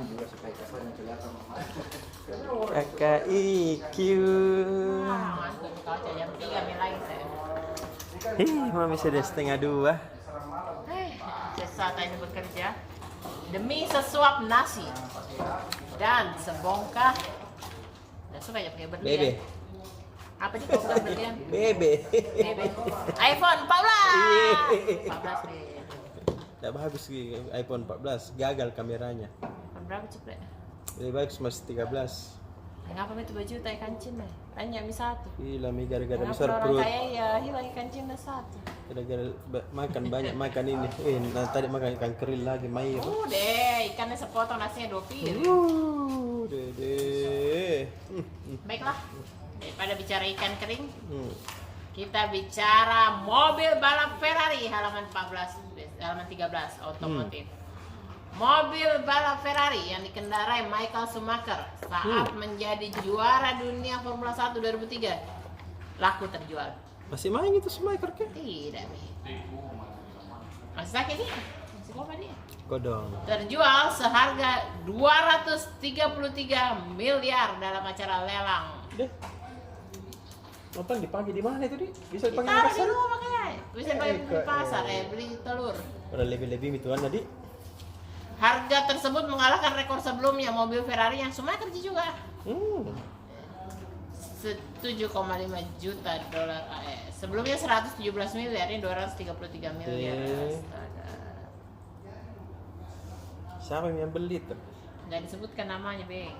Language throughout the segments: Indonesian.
juga supaya kesannya kelihatan. KKIQ. Jam 3 mulai saya. Mami sudah 1:30. Saat ini bekerja demi sesuap nasi dan sebongkah dan supaya pakai berlian. Bebe. Apa sih bukan berlian? Bebe. iPhone 14. 14 nih. Tidak bagus sih iPhone 14, gagal kameranya. Berapa cepet? Lebih bagus masih 13. Ngapa itu baju tai kancing deh? Tanya mi satu. Gila mi gara-gara Ngapa besar orang perut. kaya ya hilang kancing dah satu. Gara-gara makan banyak makan ini. Tadi makan ikan keril lagi mair. Deh, ikannya sepotong nasinya 2 piring. Dede. Baiklah, daripada bicara ikan kering, kita bicara mobil balap Ferrari halaman 13 otomotif. Mobil balap Ferrari yang dikendarai Michael Schumacher saat menjadi juara dunia Formula 1 2003 laku terjual. Masih main itu Schumacher ke? Tidak, Mi. Masih sakit nih? Masih apa dia? Kodong. Terjual seharga 233 miliar dalam acara lelang. Deh. Nonton dipagi di mana itu, Di? Bisa dipagi di Taruh di pasar? rumah makanya. Bisa beli di pasar, beli telur. Udah lebih-lebih itu kan tadi. Harga tersebut mengalahkan rekor sebelumnya mobil Ferrari yang Schumacher juga. 7,5 juta dolar AS. Sebelumnya 117 miliar, ini 233 miliar. Siapa yang beli tuh? Nggak disebutkan namanya, Beng.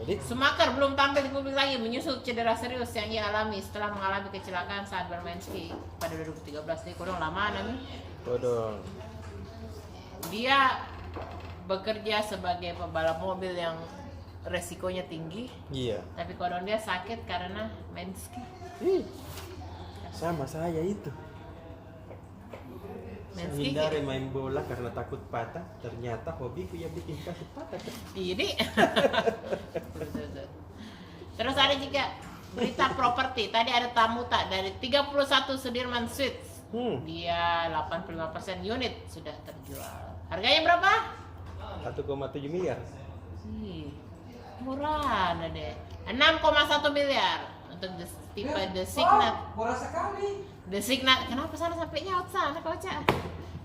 Jadi, Schumacher belum tampil di publik lagi menyusul cedera serius yang ia alami setelah mengalami kecelakaan saat bermain ski pada 2013. Dia kurang lama nih. kodong. Dia bekerja sebagai pembalap mobil yang resikonya tinggi. Iya. Tapi kodong dia sakit karena main ski. Sama saya itu. Main Saya ski. hindari main bola karena takut patah. Ternyata hobiku yang bikin takut patah. Iya, Di. Terus ada juga berita properti. Tadi ada tamu tak dari 31 Sudirman Suites. Dia 85% unit sudah terjual. Harganya berapa? 1,7 miliar. Murah deh. 6,1 miliar untuk tipe The Signature. Murah sekali. The Signature. Kenapa sana sampai nyaut sana kocak?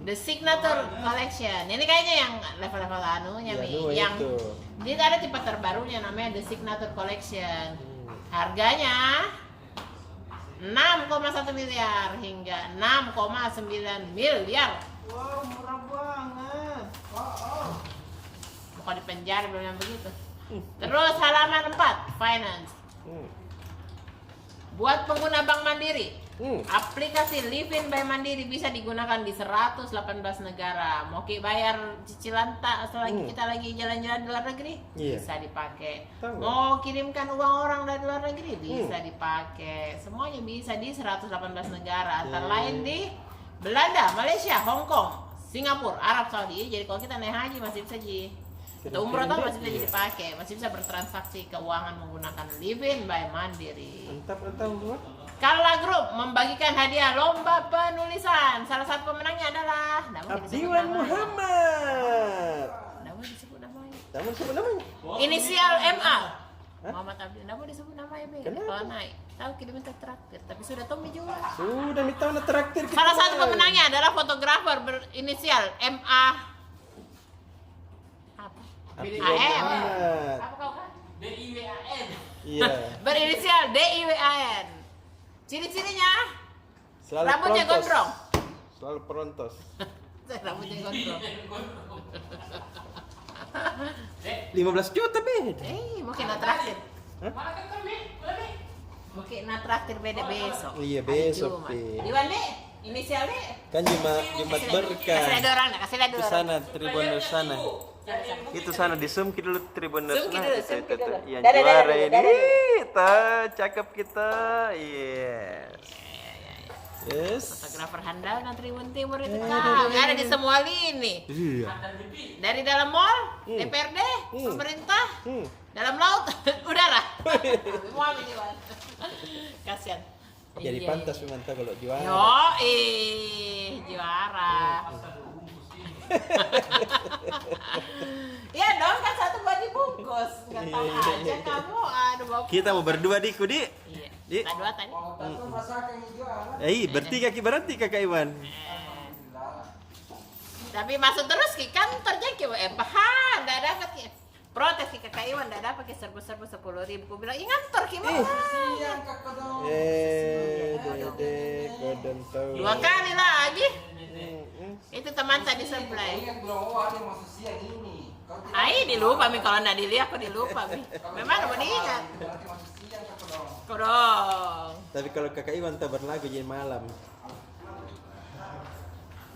The Signature Collection. Ini kayaknya yang level-level anunya Ya, nih. Yang itu. dia ada tipe terbarunya namanya The Signature Collection. Harganya 6,1 miliar hingga 6,9 miliar. Wow, murah banget. Bukan di penjara belum yang begitu. Terus halaman 4, finance. Buat pengguna Bank Mandiri, aplikasi Livin by Mandiri bisa digunakan di 118 negara. Mau bayar cicilan tak selagi kita lagi jalan-jalan di luar negeri, bisa dipakai. Mau kirimkan uang orang dari luar negeri, bisa dipakai. Semuanya bisa di 118 negara, antara lain di Belanda, Malaysia, Hong Kong, Singapura, Arab Saudi. Jadi kalau kita naik haji masih bisa atau umroh tuh masih bisa dipakai, masih bisa bertransaksi keuangan menggunakan Livin by Mandiri. Mantap atau Kala Group membagikan hadiah lomba penulisan. Salah satu pemenangnya adalah Abdiwan Muhammad. Nama disebut namanya. Kamu sebut namanya? Inisial MA. Muhammad Abdi. Nama disebut namanya, Be. Kenapa? Kalau naik, tahu kita minta traktir, tapi sudah Tommy juga. Sudah minta traktir kita. Salah satu pemenangnya adalah fotografer berinisial MA. Apa? Abdiwan AM. Muhammad. Apa kau kan? DIWAN. Iya. Berinisial DIWAN. Ciri-cirinya Selalu rambutnya perontos. gondrong. Selalu perontos. Rambutnya gondrong. 15 juta beda. Mungkin natraktir. Mungkin natraktir beda besok. Iya, Hari besok, Jumat. Be. Diwan deh, inisial deh. Kan Jumat berkah. Kasih lihat orang, kasih lihat Itu orang. sana Tribuners sana. Itu sana di zoom kita dulu Tribuners. Zoom kita dulu, zoom kita dulu. Yang Dadah, juara dadah, ini. dadah. Kita cakep kita. Yes. Yes. Fotografer handal dan Tribun Timur itu kak. Ada di semua lini. Iya. Dari dalam mall, DPRD, pemerintah, dalam laut, udara. Semua Diwan. Kasian. Jadi Iya, pantas iya. mantap kalau juara. Yo, juara. Iya dong, kan satu buat dibungkus. Nggak tahu aja kamu. Aduh, bawa Kita mau berdua di Kudi. Iya. Di. Kita dua tadi. Mau bantu masakan juga. Bertiga berarti Kakak Iwan. Tapi masuk terus ki kan terjangkau. Paham, nggak dapat ki. Protes ki Kakak Iwan, nggak dapat ki serbu-serbu 10.000. Aku bilang, ngantor ki mau. Siang kakak dong. Dede, kodon tahu. 2 kali lagi. Itu teman tadi sebelah. Ingat belum ada yang masuk siang ini. Kau tidak- Ai dilupa mi kalau nggak dilihat aku dilupa mi. Memang mau diingat. Berarti masuk siang kakak dong. Kodong. Tapi kalau Kakak Iwan tak berlagu jadi malam.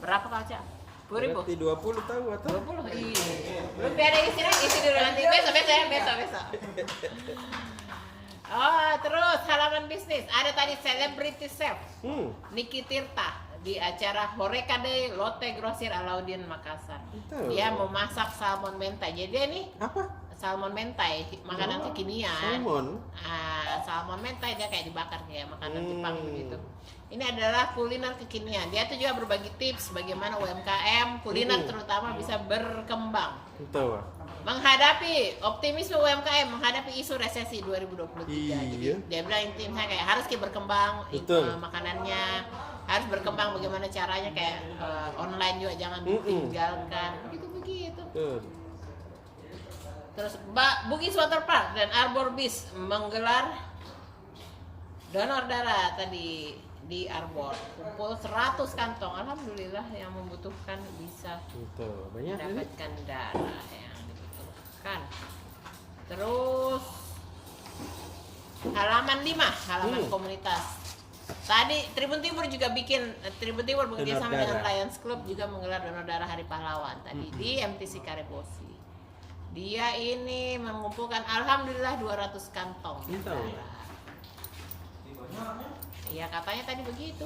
Berapa kau cak? 10.000. Berarti 20 tahu atau? 20. Iya. Belum ada isi dulu nanti besok. Oh, terus halaman bisnis. Ada tadi celebrity chef Niki Tirta di acara Horeca Day Lotte Grosir Alauddin Makassar. Betul. Dia mau masak salmon mentai. Jadi dia nih Apa? salmon mentai, makanan kekinian. Salmon. Salmon mentai dia kayak dibakar kayak makanan Jepang begitu. Ini adalah kuliner kekinian. Dia tuh juga berbagi tips bagaimana UMKM kuliner terutama bisa berkembang. Tahu. Menghadapi optimisme UMKM menghadapi isu resesi 2023. Jadi Iya. dia bilang intinya kayak harus berkembang Betul. makanannya, harus berkembang bagaimana caranya kayak online juga jangan ditinggalkan. Begitu. Betul. Terus Bugis Water Park dan Arbor Beach menggelar donor darah tadi di Arbor. Kumpul 100 kantong. Alhamdulillah yang membutuhkan bisa Betul. Banyak ini. mendapatkan darah yang dibutuhkan. Terus halaman 5, halaman komunitas. Tadi Tribun Timur juga bikin Tribun Timur bekerja sama Donor dengan darah. Lions Club juga menggelar donor darah Hari Pahlawan tadi di MTC Karebosi. Dia ini mengumpulkan alhamdulillah 200 kantong Itu. darah. Iya katanya tadi begitu.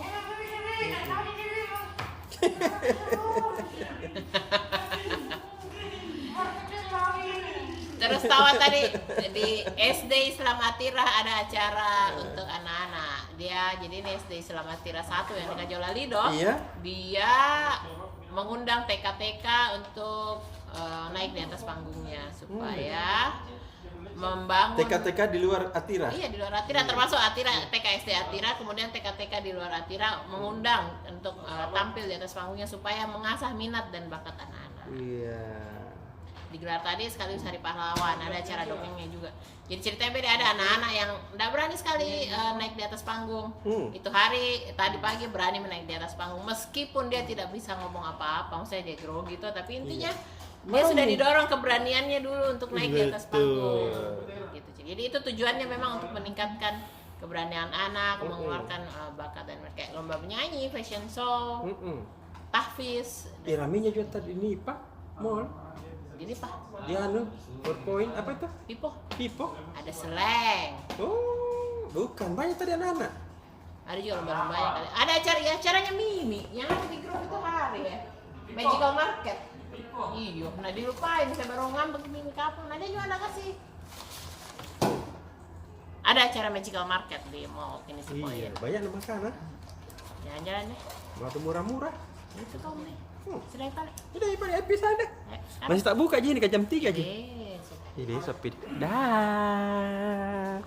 Terus tawa tadi di SD Islam Atira ada acara untuk anak-anak. Dia jadi ini SD Islam Atira 1 yang di Kajola Lido. Iya. Dia mengundang TK-TK untuk naik di atas panggungnya supaya membangun TK-TK di luar Atira. Iya di luar Atira termasuk Atira TK SD Atira kemudian TK-TK di luar Atira mengundang untuk tampil di atas panggungnya supaya mengasah minat dan bakat anak-anak. Iya. Digelar tadi sekaligus Hari Pahlawan, ada acara dongengnya juga. Jadi ceritanya beda, ada anak-anak yang tidak berani sekali naik di atas panggung. Itu hari tadi pagi berani menaik di atas panggung meskipun dia tidak bisa ngomong apa-apa, maksudnya dia grogi gitu, tapi intinya dia sudah didorong keberaniannya dulu untuk naik di atas panggung. Gitu. Jadi itu tujuannya memang untuk meningkatkan keberanian anak, mengeluarkan bakat dan kayak lomba menyanyi, fashion show, tahfiz. Ramenya juga tadi ini Pak Mall. Jadi Pak, Dia PowerPoint apa itu? Pipo. ada seleng. Oh, bukan banyak tadi anak-anak. Ada juga lomba-lomba yang kali. Ada acaranya Mimi yang ada di grup itu hari ya. Magical Market. Iya, nah dilupain saya baru ngambek Mimi kapan. Ada juga ada kasih. Ada acara Magical Market di mall ini sih Iya, banyak nih makanan. Jalan-jalan deh. Waktu murah-murah. Itu kau nih. Sedang kali. Udah pada episode. Masih tak buka je ni kat jam 3 je. Eh, sudah. Ini sepi. Dah.